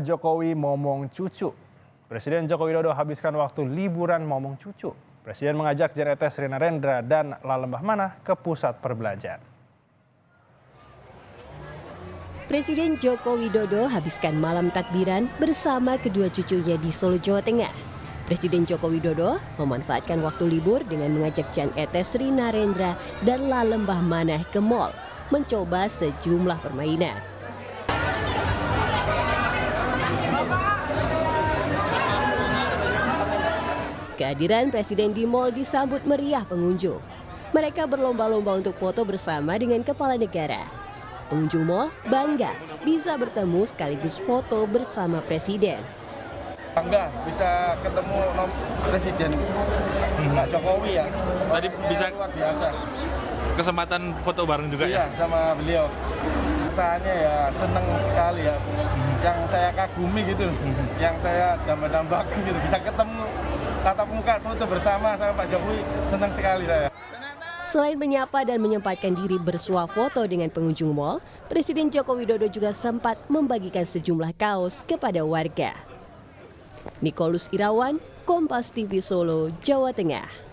Jokowi momong cucu. Presiden Joko Widodo habiskan waktu liburan momong cucu. Presiden mengajak Jan Etes, Rina Rendra, dan Lalembah Manah ke pusat perbelanjaan. Presiden Joko Widodo habiskan malam takbiran bersama kedua cucunya di Solo, Jawa Tengah. Presiden Joko Widodo memanfaatkan waktu libur dengan mengajak Jan Etes, Rina Rendra, dan Lalembah Manah ke mal, mencoba sejumlah permainan. Kehadiran Presiden di mal disambut meriah pengunjung. Mereka berlomba-lomba untuk foto bersama dengan kepala negara. Pengunjung mal bangga bisa bertemu sekaligus foto bersama Presiden. Bangga bisa ketemu Presiden Pak Jokowi ya. Tadi bisa luar biasa. Kesempatan foto bareng juga ya? Iya, sama beliau. Rasanya ya seneng sekali ya. Yang saya kagumi gitu, yang saya dambakan gitu, bisa ketemu tatap muka foto bersama sama Pak Jokowi, senang sekali saya. Selain menyapa dan menyempatkan diri bersuah foto dengan pengunjung mal, Presiden Joko Widodo juga sempat membagikan sejumlah kaos kepada warga. Nikolus Irawan, Kompas TV Solo, Jawa Tengah.